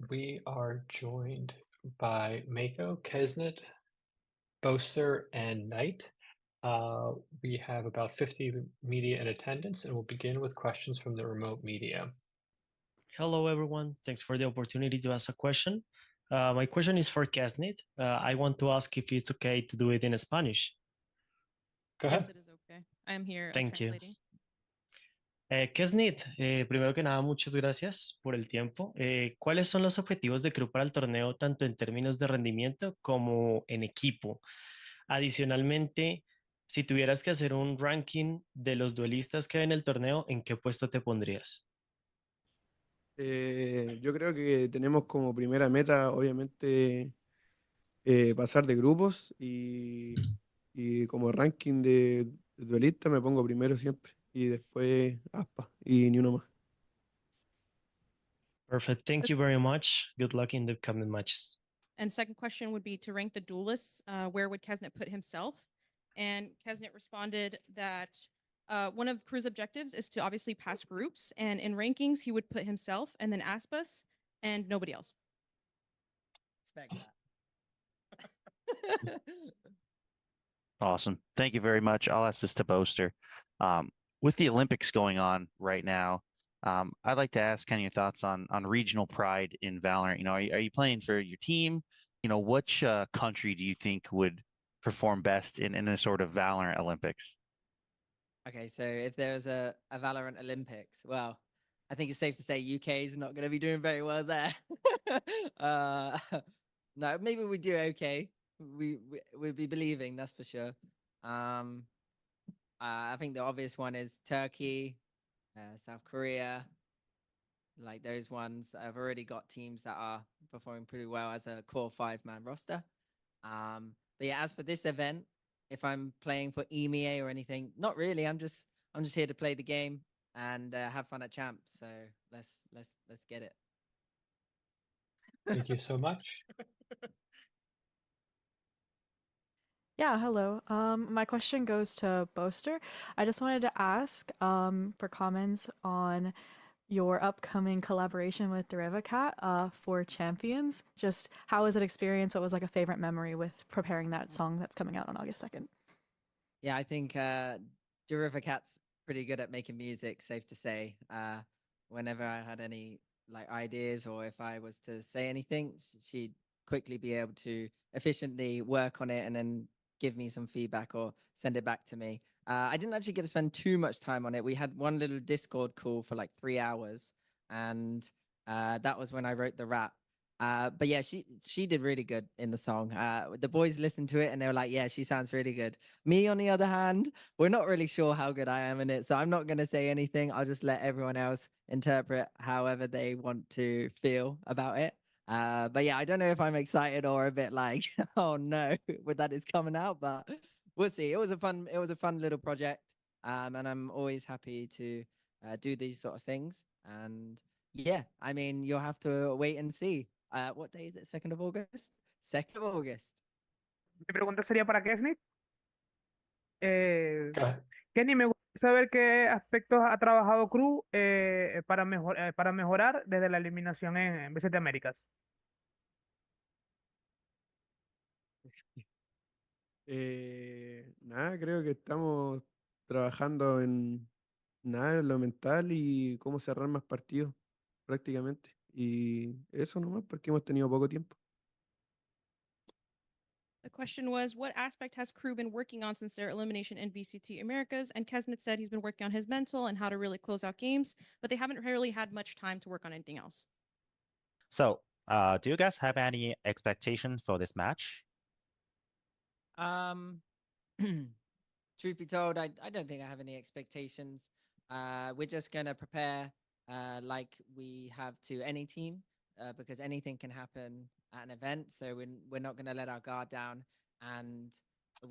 we are joined by Mako, KEZNIT, BOASTER, and Knight. We have about 50 media in attendance, and we'll begin with questions from the remote media. Hello, everyone. Thanks for the opportunity to ask a question. My question is for KEZNIT. I want to ask if it's okay to do it in Spanish. Go Yes, ahead. it is okay. I am here Thank you. translating. KEZNIT, primero que nada, muchas gracias por el tiempo. ¿Cuáles son los objetivos de CRU para el torneo, tanto en términos de rendimiento como en equipo? Adicionalmente, si tuvieras que hacer un ranking de los duelistas que hay en el torneo, ¿en qué puesto te pondrías? Yo creo que tenemos como primera meta, obviamente, pasar de grupos y como ranking de duelista me pongo primero siempre y después aspa y ni uno más. Perfect. Thank you very much. Good luck in the coming matches. And second question would be to rank the duelists. Where would KEZNIT put himself? And KEZNIT responded that one of KRU's objectives is to obviously pass groups. And in rankings, he would put himself and then Aspas and nobody else. Expect that. Awesome. Thank you very much. I'll ask this to Boaster. With the Olympics going on right now, I'd like to ask kind of your thoughts on regional pride in Valorant. You know, are you playing for your team? You know, which country do you think would perform best in a sort of Valorant Olympics? Okay, so if there was a Valorant Olympics, well, I think it's safe to say UK is not going to be doing very well there. No, maybe we do okay. We'd be believing, that's for sure. I think the obvious one is Turkey, South Korea. Like those ones, I've already got teams that are performing pretty well as a core 5-man roster. But yeah, as for this event, if I'm playing for EMEA or anything, not really. I'm just here to play the game and have fun at champ. So let's get it. Thank you so much. Yeah, hello. My question goes to Boaster. I just wanted to ask for comments on your upcoming collaboration with Derivakat for Champions. Just how was it experience? What was like a favorite memory with preparing that song that's coming out on August 2nd? Yeah, I think Derivakat's pretty good at making music, safe to say. Whenever I had any like ideas or if I was to say anything, she'd quickly be able to efficiently work on it and then give me some feedback or send it back to me. I didn't actually get to spend too much time on it. We had one little Discord call for like 3 hours, and that was when I wrote the rap. But yeah, she did really good in the song. The boys listened to it and they were like, yeah, she sounds really good. Me, on the other hand, we're not really sure how good I am in it, so I'm not going to say anything. I'll just let everyone else interpret however they want to feel about it. But yeah, I don't know if I'm excited or a bit like, oh no, with that is coming out, but we'll see. It was a fun little project. And I'm always happy to do these sort of things. And yeah, I mean, you'll have to wait and see. What day is it? 2nd of August? 2nd of August. Mi pregunta sería para Kesnit. Go ahead. Kenny, me gustaría saber qué aspectos ha trabajado KRU para mejorar desde la eliminación en BCT Américas. Nada, creo que estamos trabajando en nada, en lo mental y cómo cerrar más partidos prácticamente. Y eso nomás porque hemos tenido poco tiempo. The question was, what aspect has KRU been working on since their elimination in VCT Americas? And KEZNIT said he's been working on his mental and how to really close out games, but they haven't really had much time to work on anything else. So, do you guys have any expectations for this match? Truth be told, I don't think I have any expectations. We're just going to prepare like we have to any team because anything can happen at an event. So we're not going to let our guard down. And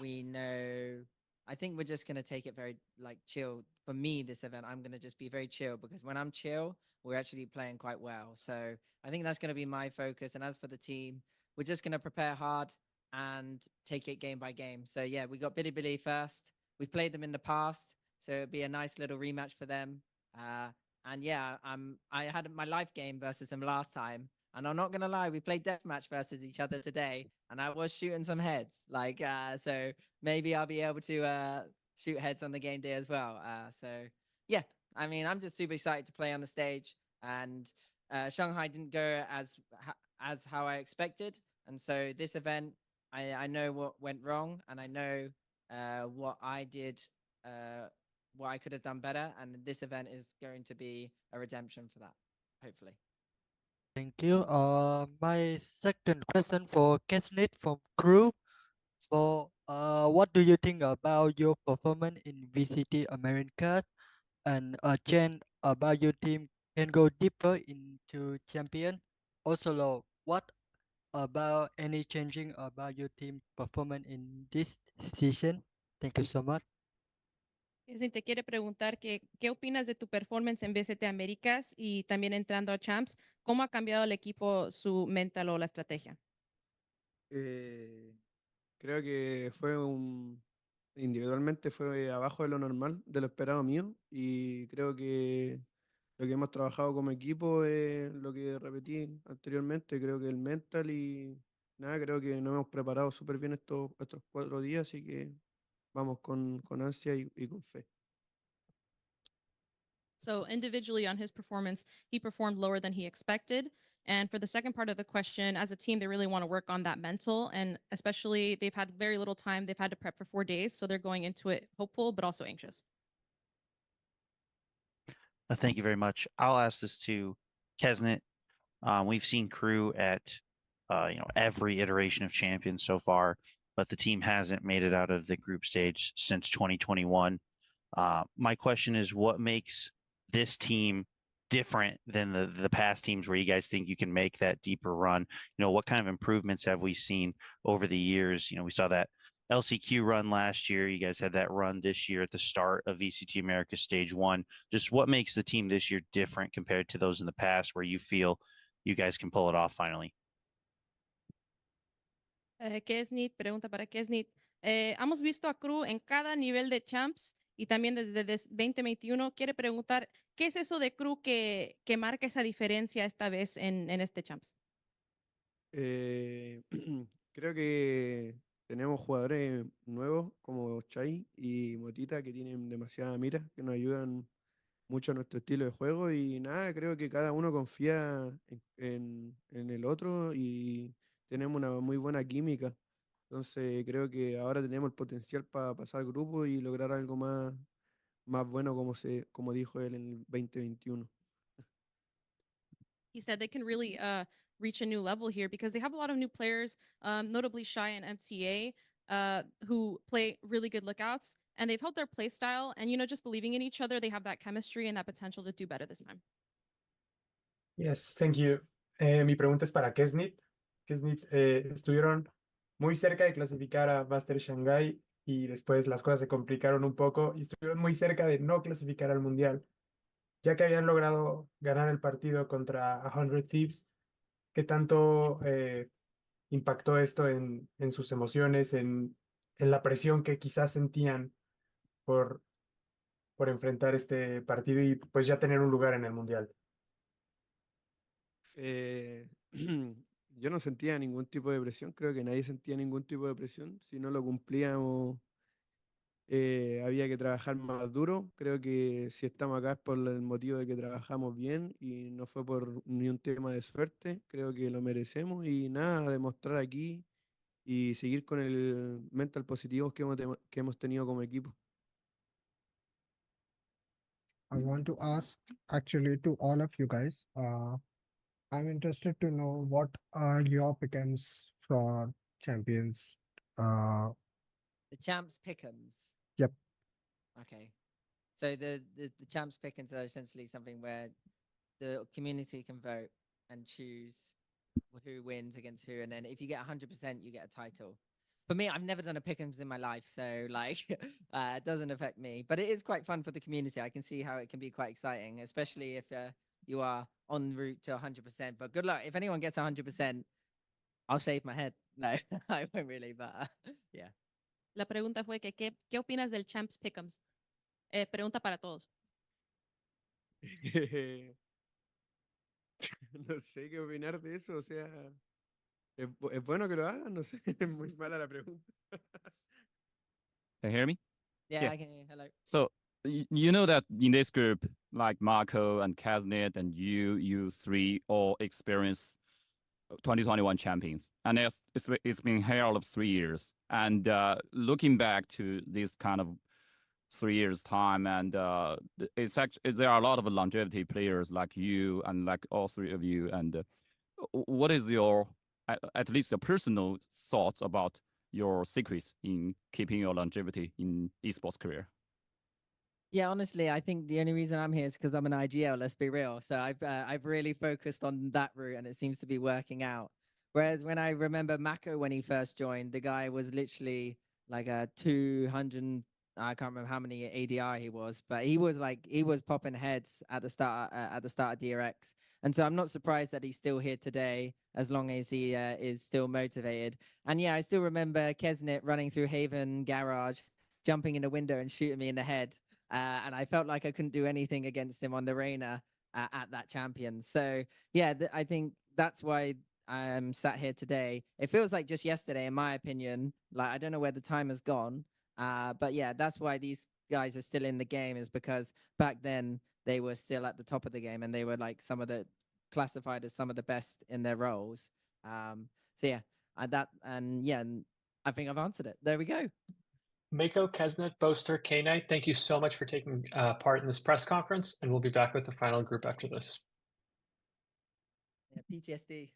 we know, I think we're just going to take it very like chill. For me, this event, I'm going to just be very chill because when I'm chill, we're actually playing quite well. So I think that's going to be my focus. And as for the team, we're just going to prepare hard and take it game by game. So yeah, we got Bilibili first. We've played them in the past, so it'd be a nice little rematch for them. And yeah, I had my life game versus them last time. And I'm not gonna lie, we played deathmatch versus each other today, and I was shooting some heads. Like, so maybe I'll be able to shoot heads on the game day as well. So yeah, I mean, I'm just super excited to play on the stage, and Shanghai didn't go as how I expected, and so this event, I know what went wrong, and I know what I did, what I could have done better, and this event is going to be a redemption for that, hopefully. Thank you. My second question for KEZNIT from KRU. What do you think about your performance in VCT America? And Jen, about your team can go deeper into champion. Also, what about any changing about your team performance in this season? Thank you so much. Disney te quiere preguntar que, ¿qué opinas de tu performance en VCT Américas y también entrando a Champs? ¿Cómo ha cambiado el equipo su mental o la estrategia? Creo que individualmente fue abajo de lo normal, de lo esperado mío, y creo que lo que hemos trabajado como equipo es lo que repetí anteriormente, creo que el mental y nada, creo que nos hemos preparado súper bien estos 4 días, así que vamos con ansia y con fe. So individually on his performance, he performed lower than he expected. And for the second part of the question, as a team, they really want to work on that mental. And especially, they've had very little time. They've had to prep for 4 days. So they're going into it hopeful, but also anxious. Thank you very much. I'll ask this to KEZNIT. We've seen KRU at every iteration of champions so far, but the team hasn't made it out of the group stage since 2021. My question is, what makes this team different than the past teams where you guys think you can make that deeper run? What kind of improvements have we seen over the years? We saw that LCQ run last year. You guys had that run this year at the start of VCT America Stage 1. Just what makes the team this year different compared to those in the past where you feel you guys can pull it off finally? KEZNIT, pregunta para KEZNIT. Hemos visto a KRU en cada nivel de Champs y también desde 2021. Quiere preguntar, ¿qué es eso de KRU que marca esa diferencia esta vez en este Champs? Creo que tenemos jugadores nuevos como Chai y Motita que tienen demasiada mira, que nos ayudan mucho a nuestro estilo de juego y nada, creo que cada uno confía en el otro y tenemos una muy buena química. Entonces creo que ahora tenemos el potencial para pasar al grupo y lograr algo más bueno como dijo él en el 2021. He said they can really reach a new level here because they have a lot of new players, notably Shy and MTA, who play really good lookouts, and they've held their play style. And just believing in each other, they have that chemistry and that potential to do better this time. Yes, thank you. Mi pregunta es para KEZNIT. KEZNIT estuvieron muy cerca de clasificar a BOASTER Shanghai y después las cosas se complicaron un poco y estuvieron muy cerca de no clasificar al mundial. Ya que habían logrado ganar el partido contra 100 Thieves, ¿qué tanto impactó esto en sus emociones, en la presión que quizás sentían por enfrentar este partido y pues ya tener un lugar en el mundial? Yo no sentía ningún tipo de presión, creo que nadie sentía ningún tipo de presión. Si no lo cumplíamos, había que trabajar más duro. Creo que si estamos acá es por el motivo de que trabajamos bien y no fue por ni un tema de suerte. Creo que lo merecemos y nada, demostrar aquí y seguir con el mental positivo que hemos tenido como equipo. I want to ask actually to all of you guys. I'm interested to know what are your pick'ems for champions. The champs pick'ems. Yep. Okay. So the champs pick'ems are essentially something where the community can vote and choose who wins against who, and then if you get 100%, you get a title. For me, I've never done a pick'ems in my life, so like it doesn't affect me. But it is quite fun for the community. I can see how it can be quite exciting, especially if you are en route to 100%. But good luck. If anyone gets 100%, I'll shave my head. No, I won't really, but yeah. La pregunta fue que, ¿qué opinas del Champs Pick'ems? Pregunta para todos. No sé qué opinar de eso, o sea, ¿es bueno que lo hagan? No sé, es muy mala la pregunta. Can you hear me? Yeah, Yeah. I can hear you. Hello. So you know that in this group, like Marco and KEZNIT and you three all experienced 2021 champions, and it's been here all of 3 years. And looking back to this kind of 3 years time, and it's actually there are a lot of longevity players like you and like all three of you. And what is your at least your personal thoughts about your secrets in keeping your longevity in esports career? Yeah, honestly, I think the only reason I'm here is because I'm an IGL. Let's be real. So I've really focused on that route, and it seems to be working out. Whereas when I remember Mako when he first joined, the guy was literally like a 200. I can't remember how many ADI he was, but he was popping heads at the start of DRX. And so I'm not surprised that he's still here today, as long as he is still motivated. And yeah, I still remember KEZNIT running through Haven Garage, jumping in the window and shooting me in the head. And I felt like I couldn't do anything against him on the arena at that champion. So yeah, I think that's why I'm sat here today. It feels like just yesterday, in my opinion. Like, I don't know where the time has gone. But yeah, that's why these guys are still in the game, is because back then they were still at the top of the game, and they were like classified as some of the best in their roles. So yeah, and I think I've answered it. There we go. Mako, KEZNIT, Boaster, K-Knight, thank you so much for taking part in this press conference, and we'll be back with the final group after this. Yeah, PTSD.